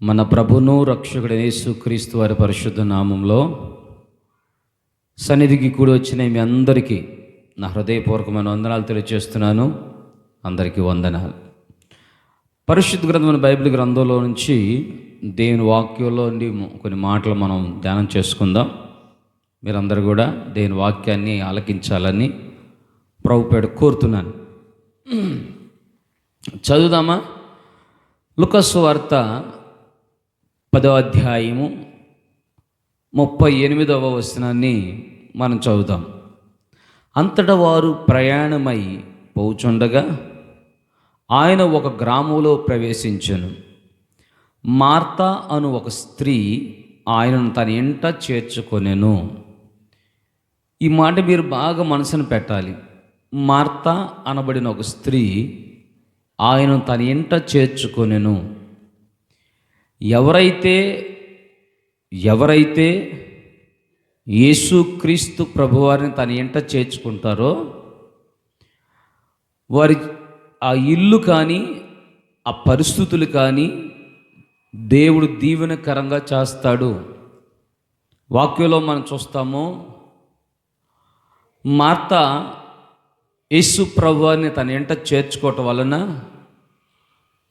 మన ప్రభును రక్షకుడు యేసుక్రీస్తు వారి పరిశుద్ధ నామంలో సన్నిధికి కూడి వచ్చిన మీ అందరికీ నా హృదయపూర్వకమైన వందనాలు తెలియజేస్తున్నాను. అందరికీ వందనాలు. పరిశుద్ధ గ్రంథమైన బైబిల్ గ్రంథంలో నుంచి దేవుని వాక్యంలో నుండి కొన్ని మాటలు మనం ధ్యానం చేసుకుందాం. మీరందరూ కూడా దేవుని వాక్యాన్ని ఆలకించాలని ప్రభుపేట కోరుతున్నాను. చదువుదామా? లూకా సువార్త 10వ అధ్యాయము 38వ వచనాన్ని మనం చదువుతాం. అంతటా వారు ప్రయాణమై పోచుండగా ఆయన ఒక గ్రామంలో ప్రవేశించెను. మార్తా అను ఒక స్త్రీ ఆయనను తన ఇంట చేర్చుకొనెను. ఈ మాట మీరు బాగా మనసును పెట్టాలి. మార్తా అనబడిన ఒక స్త్రీ ఆయనను తన ఇంట చేర్చుకొనెను. ఎవరైతే యేసుక్రీస్తు ప్రభువారిని తన ఇంట చేర్చుకుంటారో వారి ఆ ఇల్లు కానీ ఆ పరిస్థితులు కానీ దేవుడు దీవెనకరంగా చేస్తాడు. వాక్యంలో మనం చూస్తాము, మార్తా యేసు ప్రభువారిని తన ఇంట చేర్చుకోవటం వలన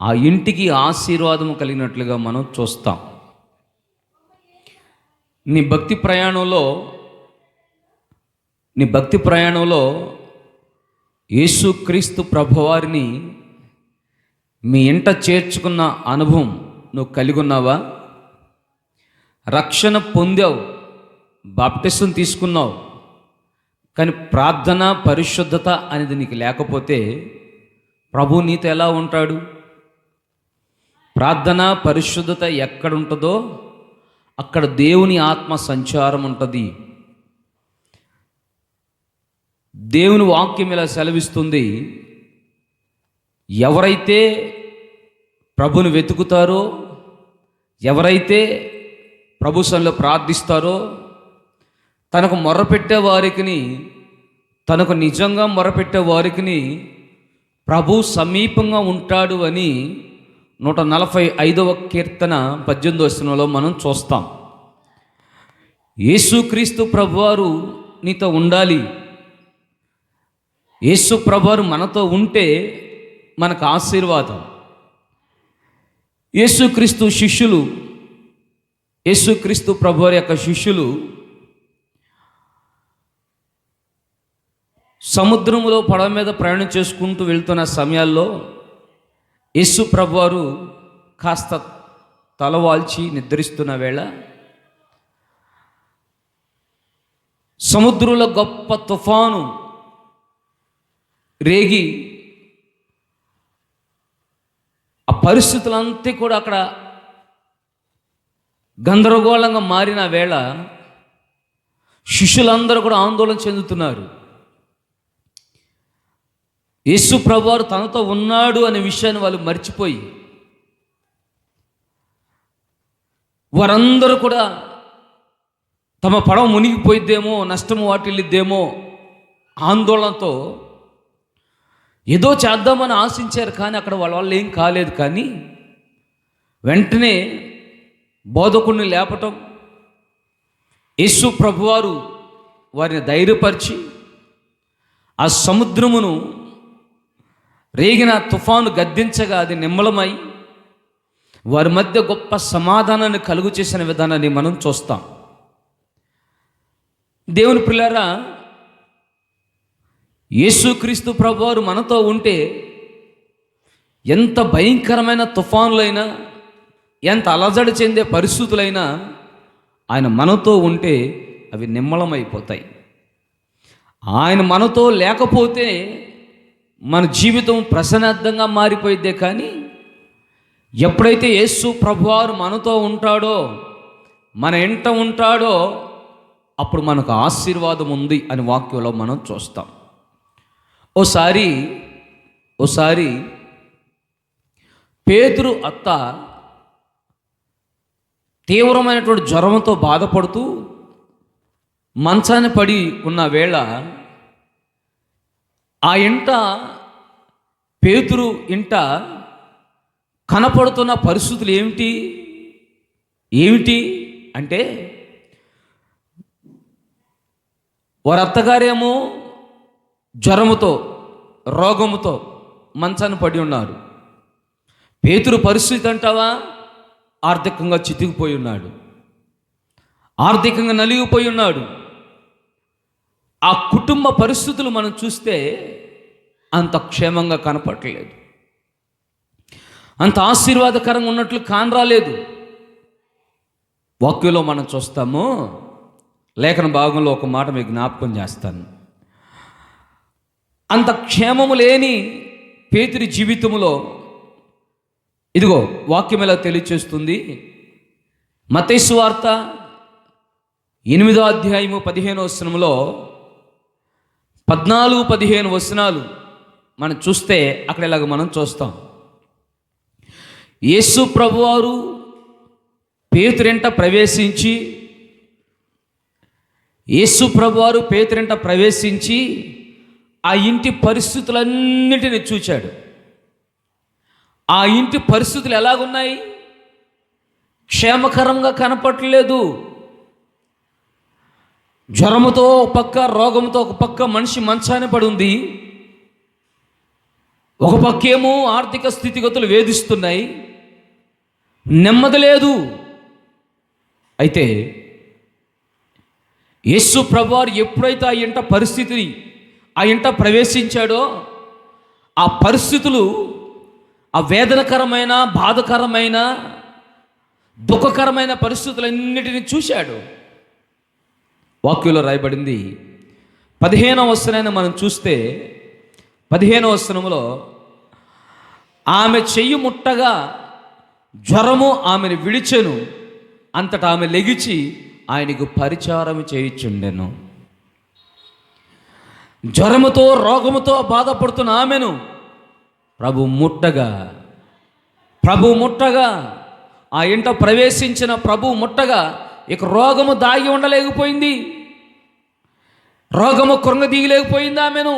ఆ ఇంటికి ఆశీర్వాదం కలిగినట్లుగా మనం చూస్తాం. నీ భక్తి ప్రయాణంలో యేసుక్రీస్తు ప్రభువారిని మీ ఇంట చేర్చుకున్న అనుభవం నువ్వు కలిగి ఉన్నావా? రక్షణ పొందావు, బాప్టిసం తీసుకున్నావు, కానీ ప్రార్థన పరిశుద్ధత అనేది నీకు లేకపోతే ప్రభు నీతో ఎలా ఉంటాడు? ప్రార్థన పరిశుద్ధత ఎక్కడ ఉంటుందో అక్కడ దేవుని ఆత్మ సంచారం ఉంటుంది. దేవుని వాక్యం ఇలా సెలవిస్తుంది, ఎవరైతే ప్రభుని వెతుకుతారో, ఎవరైతే ప్రభు సన్నిధిలో ప్రార్థిస్తారో, తనకు మొర్రపెట్టే వారికి, తనకు నిజంగా మొర్రపెట్టే వారికి ప్రభు సమీపంగా ఉంటాడు అని 145వ కీర్తన 18వ వచనంలో మనం చూస్తాం. యేసుక్రీస్తు ప్రభువారు నీతో ఉండాలి. యేసు ప్రభువారు మనతో ఉంటే మనకు ఆశీర్వాదం. యేసుక్రీస్తు ప్రభువారి యొక్క శిష్యులు సముద్రంలో పడవ మీద ప్రయాణం చేసుకుంటూ వెళ్తున్న సమయాల్లో యేసు ప్రభువారు కాస్త తలవాల్చి నిద్రిస్తున్న వేళ సముద్రంలో గొప్ప తుఫాను రేగి ఆ పరిస్థితులంతా కూడా అక్కడ గందరగోళంగా మారిన వేళ శిష్యులందరూ కూడా ఆందోళన చెందుతున్నారు. యేసు ప్రభువారు తనతో ఉన్నాడు అనే విషయాన్ని వాళ్ళు మర్చిపోయి వారందరూ కూడా తమ పడవ మునిగిపోయిద్దేమో, నష్టము వాటిల్లిద్దేమో ఆందోళనతో ఏదో చేద్దామని ఆశించారు. కానీ అక్కడ వాళ్ళ ఏం కాలేదు. కానీ వెంటనే బోధకుడిని లేపటం, యేసు ప్రభువారు వారిని ధైర్యపరిచి ఆ సముద్రమును రేగిన తుఫాను గద్దించగా అది నిమ్మలమై వారి మధ్య గొప్ప సమాధానాన్ని కలుగు చేసిన విధానాన్ని మనం చూస్తాం. దేవుని ప్రియులారా, యేసుక్రీస్తు ప్రభువారు మనతో ఉంటే ఎంత భయంకరమైన తుఫానులైనా, ఎంత అలజడి చెందే పరిస్థితులైనా ఆయన మనతో ఉంటే అవి నిమ్మలమైపోతాయి. ఆయన మనతో లేకపోతే మన జీవితం ప్రశ్నార్థంగా మారిపోయిద్దే. కానీ ఎప్పుడైతే యేసు ప్రభువారు మనతో ఉంటాడో, మన ఇంట ఉంటాడో, అప్పుడు మనకు ఆశీర్వాదం ఉంది అని వాక్యంలో మనం చూస్తాం. ఓసారి పేతురు అత్త తీవ్రమైనటువంటి జ్వరంతో బాధపడుతూ మంచాన్ని పడి ఉన్న వేళ ఆ ఇంట పేతురు ఇంట కనపడుతున్న పరిస్థితులు ఏమిటి? ఏమిటి అంటే, వారి అత్తగారేమో జ్వరముతో రోగముతో మంచాన్ని పడి ఉన్నారు. పేతురు పరిస్థితి అంటావా, ఆర్థికంగా చితికిపోయి ఉన్నాడు, ఆర్థికంగా నలిగిపోయి ఉన్నాడు. ఆ కుటుంబ పరిస్థితులు మనం చూస్తే అంత క్షేమంగా కనపడలేదు, అంత ఆశీర్వాదకరంగా ఉన్నట్లు కానరాలేదు. వాక్యంలో మనం చూస్తాము, లేఖన భాగంలో ఒక మాట మీకు జ్ఞాపకం చేస్తాను. అంత క్షేమము లేని పేతురి జీవితంలో ఇదిగో వాక్యం ఎలా తెలియచేస్తుంది. మత్తయి సువార్త 8వ అధ్యాయము 15వ వచనంలో 14-15 వచనాలు మనం చూస్తే అక్కడ ఇలాగ మనం చూస్తాం. యేసు ప్రభువారు పేతురింట ప్రవేశించి ఆ ఇంటి పరిస్థితులన్నిటిని చూచాడు. ఆ ఇంటి పరిస్థితులు ఎలాగున్నాయి? క్షేమకరంగా కనపడలేదు. జ్వరముతో ఒక పక్క, రోగంతో ఒక పక్క మనిషి మంచాన పడి ఉంది. ఒక పక్కేమో ఆర్థిక స్థితిగతులు వేధిస్తున్నాయి, నెమ్మది లేదు. అయితే యేసు ప్రభువారు ఎప్పుడైతే ఆ ఇంట ప్రవేశించాడో, ఆ పరిస్థితులు, ఆ వేదనకరమైన, బాధకరమైన, దుఃఖకరమైన పరిస్థితులన్నిటినీ చూశాడు. వాక్యంలో రాయబడింది 15వ వచనాన్ని మనం చూస్తే 15వ వచనంలో, ఆమె చెయ్యి ముట్టగా జ్వరము ఆమెను విడిచెను, అంతటా ఆమె లెగిచి ఆయనకు పరిచారం చేయుచుండెను. జ్వరముతో రోగముతో బాధపడుతున్న ఆమెను ప్రభు ముట్టగా ఆ ఇంట ప్రవేశించిన ప్రభు ముట్టగా ఇక రోగము దాగి ఉండలేకపోయింది, రోగము కృంగదీయలేకపోయింది ఆమెను.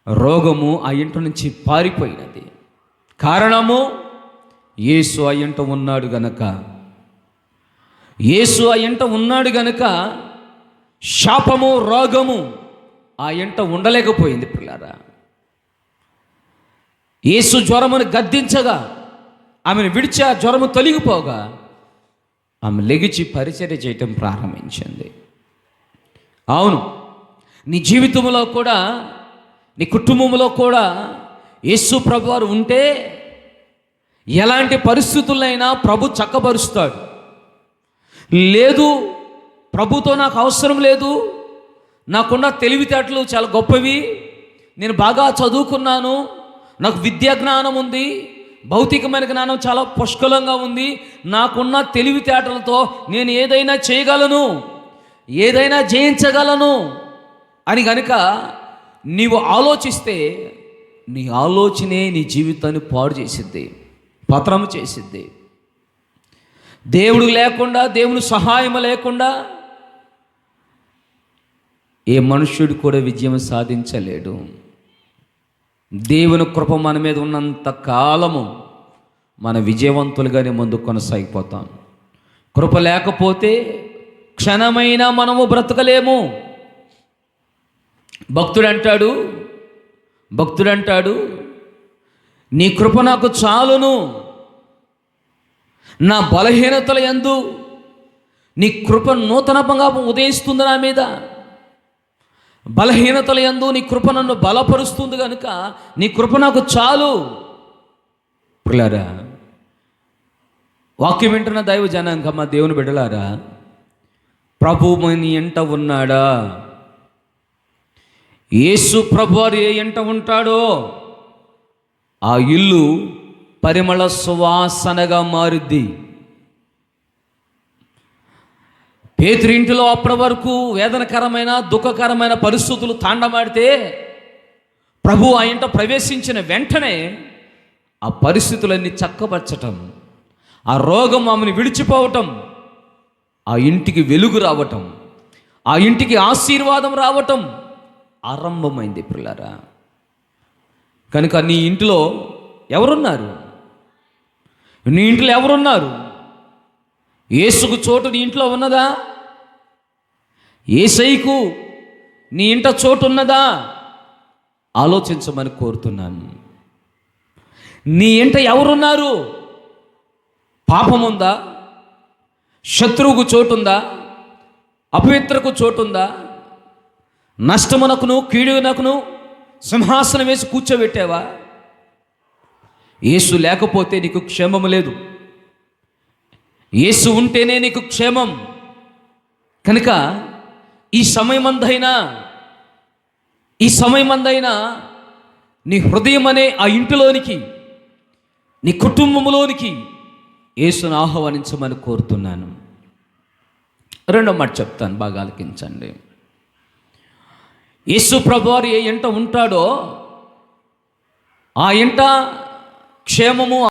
రోగము ఆ ఇంట నుంచి పారిపోయినది. కారణము, యేసు ఆ ఇంట ఉన్నాడు గనక శాపము, రోగము ఆ ఇంట ఉండలేకపోయింది. పిల్లారా, యేసు జ్వరమును గద్దించగా ఆమెను విడిచి ఆ జ్వరము తొలగిపోగా ఆమె లెగిచి పరిచర్య చేయటం ప్రారంభించింది. అవును, నీ జీవితంలో కూడా, నీ కుటుంబంలో కూడా యేసు ప్రభువారు ఉంటే ఎలాంటి పరిస్థితులైనా ప్రభు చక్కబరుస్తాడు. లేదు, ప్రభుతో నాకు అవసరం లేదు, నాకున్న తెలివితేటలు చాలా గొప్పవి, నేను బాగా చదువుకున్నాను, నాకు విద్యా జ్ఞానం ఉంది, భౌతికమైన జ్ఞానం చాలా పుష్కలంగా ఉంది, నాకున్న తెలివితేటలతో నేను ఏదైనా చేయగలను, ఏదైనా జయించగలను అని గనుక నీవు ఆలోచిస్తే, నీ ఆలోచనే నీ జీవితాన్ని పాడు చేసిద్ది, పతనము చేసిద్ది. దేవుడు లేకుండా, దేవుని సహాయం లేకుండా ఏ మనుష్యుడు కూడా విజయం సాధించలేడు. దేవుని కృప మన మీద ఉన్నంత కాలము మన విజయవంతులుగానే ముందు కొనసాగిపోతాం. కృప లేకపోతే క్షణమైనా మనము బ్రతకలేము. భక్తుడంటాడు, నీ కృప నాకు చాలును, నా బలహీనతల యందు నీ కృప నూతనంగా ఉదయిస్తుంది నా మీద. బలహీనతల యందు నీ కృప నన్ను బలపరుస్తుంది కనుక నీ కృప నాకు చాలు. పిల్లారా, వాక్యం వింటున్న దైవ జనాంగమ్మ, దేవుని బిడ్డలారా, ప్రభువు నీ ఎంట ఉన్నాడా? యేసు ప్రభువారు ఏ ఎంట ఉంటాడో ఆ ఇల్లు పరిమళ సువాసనగా మారుద్ది. పేతురు ఇంటిలో అప్పటి వరకు వేదనకరమైన, దుఃఖకరమైన పరిస్థితులు తాండమాడితే, ప్రభు ఆ ఇంట ప్రవేశించిన వెంటనే ఆ పరిస్థితులన్నీ చక్కబరచటం, ఆ రోగం ఆమెను విడిచిపోవటం, ఆ ఇంటికి వెలుగు రావటం, ఆ ఇంటికి ఆశీర్వాదం రావటం ఆరంభమైంది. పిల్లారా, కనుక నీ ఇంట్లో ఎవరున్నారు? యేసుకు చోటు నీ ఇంట్లో ఉన్నదా? యేసయ్యకు నీ ఇంట చోటు ఉన్నదా? ఆలోచించమని కోరుతున్నాను. నీ ఇంట ఎవరున్నారు? పాపముందా? శత్రువుకు చోటుందా? అపవిత్రకు చోటుందా? నష్టమునకును కీడునకును సింహాసనం వేసి కూర్చోబెట్టావా? యేసు లేకపోతే నీకు క్షేమము లేదు. యేసు ఉంటేనే నీకు క్షేమం. కనుక ఈ సమయమందైనా నీ హృదయం అనే ఆ ఇంటిలోనికి, నీ కుటుంబంలోనికి యేసును ఆహ్వానించమని కోరుతున్నాను. రెండో మాట చెప్తాను, బాగా ఆలకించండి. యేసు ప్రభువారు ఏ ఇంట ఉంటాడో ఆ ఇంట క్షేమము